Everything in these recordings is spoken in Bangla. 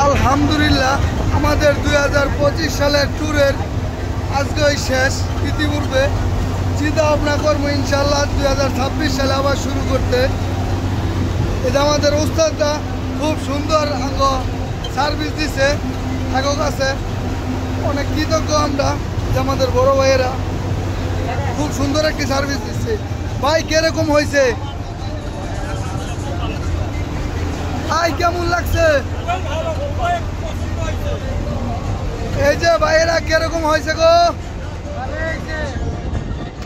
আলহামদুলিল্লাহ আমাদের 2025 সালের ট্যুরের আজকে শেষ। ইতিপূর্বে চিন্তা ভাবনা করবো ইনশাল্লাহ 2026 সালে আবার শুরু করতে। এটা আমাদের উস্তাদরা খুব সুন্দর সার্ভিস দিছে, থাকুক আছে অনেক কৃতজ্ঞ আমরা যে আমাদের বড় ভাইয়েরা খুব সুন্দর একটি সার্ভিস দিচ্ছে। ভাই কিরকম হয়েছে? ভাই কেমন লাগছে? এই যে ভাইয়েরা কিরকম হয়েছে গো?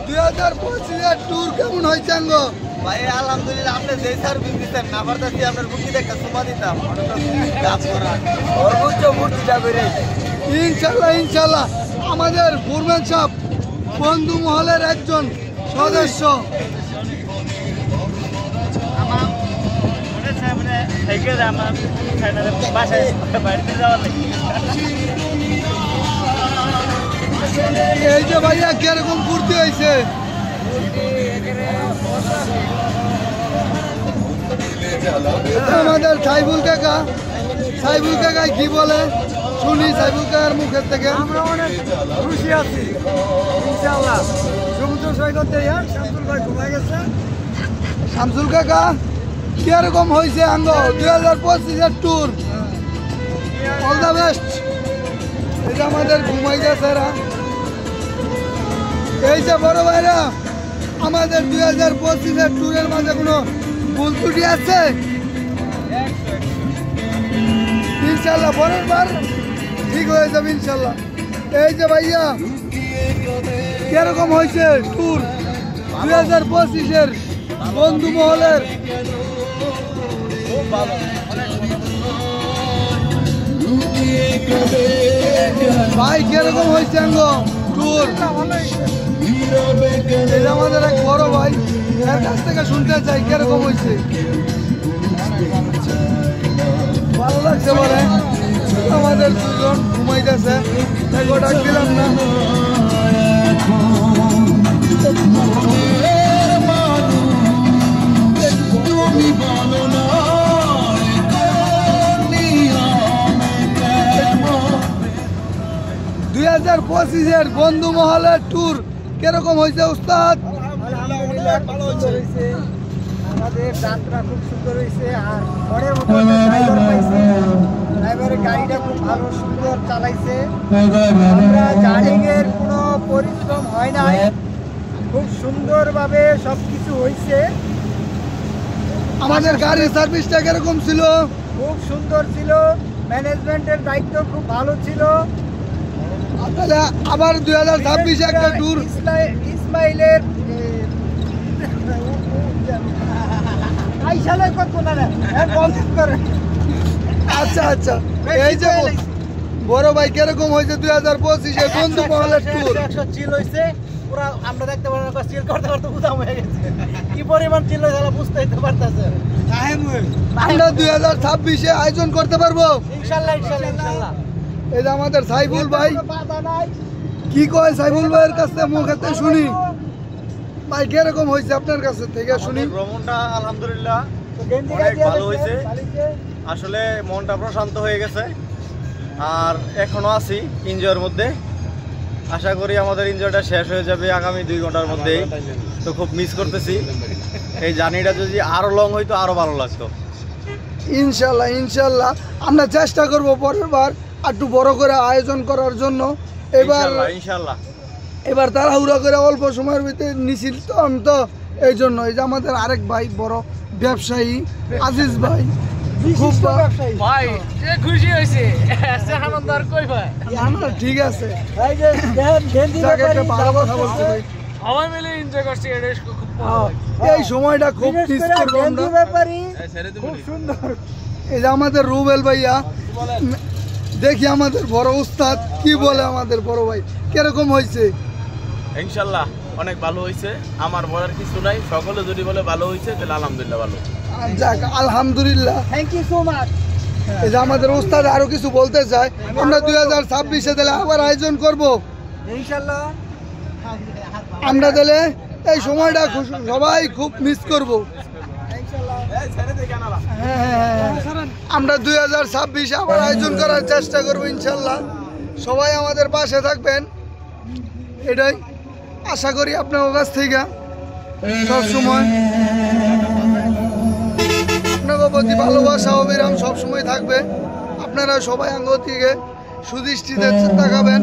2025 ট্যুর কেমন হয়েছে গো? ভাই আলহামদুলিল্লাহ, আপনি যে সার্ভিস দিচ্ছেন না পারতেছি আপনার মুক্তিতে একটা সুমা দিতাম সর্বোচ্চ মূর্তিটা করে। ইনশাল্লাহ ইনশাল্লাহ আমাদের ফুরমান সাহেব বন্ধু মহলের একজন সদস্য। এই যে ভাইয়া কিরকম ফুর্তি হয়েছে? আমাদের সাইবুল কাকা কি বলে শুনি সাইবুল কাকার মুখের থেকে। আমরা অনেক খুশি আছি ইনশাআল্লাহ। সমুদ্র সৈকত শামসুল ভাই ঘুমাই গেছে। শামসুল কাকা কিরকম হয়েছে আঙ্গ 2025 ট্যুর? All the best. এটা আমাদের ঘুমাই গেছে। এই যে বড় ভাইরা আমাদের 2025 ট্যুরের মাঝে কোনো ভুল ত্রুটি আছে? ইনশাল্লাহ পরের বার ঠিক হয়ে যাবে ইনশাল্লাহ। এই যে ভাইয়া কিরকম হয়েছে ট্যুর 2025 বন্ধু মহলের? ভাই কিরকম হয়েছে ট্যুর? আমাদের এক বড় ভাই এর কাছ থেকে শুনতে চাই কিরকম হয়েছে। ভালো লাগছে বলে আমাদের দুজন ঘুমাইতেছে, ডাক দিলাম না। বন্ধু মহলের ট্যুর কিরকম হয়েছে উস্তাদ? আমাদের যাত্রা খুব সুন্দর হয়েছে। আর ঘরের মতো ড্রাইভার পাইছে, ড্রাইভারের গাড়িটা খুব ভালো সুন্দর চালাইছে। আমরা জার্নিং এর কোনো পরিশ্রম হয় নাই, খুব সুন্দরভাবে সবকিছু হয়েছে। আমাদের গাড়ির সার্ভিসটা কিরকম ছিল? খুব সুন্দর ছিল, ম্যানেজমেন্টের দায়িত্ব খুব ভালো ছিল। তাহলে আবার 2026 একটা ট্যুর ইসমাইলের আচ্ছা আচ্ছা। এই যে বড় ভাই কিরকম হয়েছে 2025 বন্ধু মহলের ট্যুর? চিল হয়েছে পুরা, আমরা দেখতে পারবো চিল করতে করতে উদাম হয়ে গেছে। কি পরিমাণ চিল হয়েছে বুঝতেই তো পারতেছে। আমরা 2026 আয়োজন করতে পারবো ইনশাল্লাহ ইনশাল্লাহ ইনশাল্লাহ। এই যে আমাদের সাইফুল ভাই কি কয়, সাইফুল ভাইয়ের কাছ থেকে মুখেতে শুনি। ভাই কিরকম হয়েছে আপনার কাছে থেকে শুনি? ভ্রমণটা আলহামদুলিল্লাহ অনেক ভালো হয়েছে। আসলে মনটা প্রশান্ত হয়ে গেছে আর এখনো আছি এনজয়ের মধ্যে। আশা করি আমাদের এনজয়টা শেষ হয়ে যাবে আগামী 2 ঘন্টার মধ্যেই। তো খুব মিস করতেছি। এই জার্নিটা যদি আরো লং হইতো আরো ভালো লাগতো। ইনশাল্লাহ ইনশাল্লাহ আমরা চেষ্টা করব পরের বার একটু বড় করে আয়োজন করার জন্য। এবার তাড়াহুড়া করে অল্প সময়ের ভিতরে নিছিল তো আমি তো এই জন্য। এই যে আমাদের আরেক ভাই বড় ব্যবসায়ী আজিজ ভাই খুব ভাই খুশি হয়েছে, আনন্দ আর কই ভাই। ঠিক আছে ভালো কথা বলতে ভাই, সবাই মিলে এনজয় করছি। এই সময়টা খুব মিস করব আমরা। খুব সুন্দর। এই যে আমাদের রুবেল ভাইয়া, দেখি আমাদের বড় উস্তাদ কি বলে। আমাদের বড় ভাই কিরকম হয়েছে? ইনশাল্লাহ অনেক ভালো হয়েছে। আমার বলার কিছু নাই, সকলে যদি বলে ভালো হয়েছে তাহলে আলহামদুলিল্লাহ ভালো। যাক আলহামদুলিল্লাহ, থ্যাংক ইউ সো মাচ। এই যে আমাদের উস্তাদ আরো কিছু বলতে চায়। আমরা 2026 তাহলে আবার আয়োজন করব ইনশাল্লাহ। আমরা তাহলে এই সময়টা সবাই খুব মিস করব। ইনশাল্লাহ। আমরা 2026 আবার আয়োজন করার চেষ্টা করবো ইনশাল্লাহ। সবাই আমাদের পাশে থাকবেন, এটাই আশা করি আপনার কাছ থেকে সবসময়। আপনাদের প্রতি ভালোবাসা অবিরাম সবসময় থাকবে। আপনারা সবাই আঙ্গ থেকে সুদৃষ্টিতে তাকাবেন।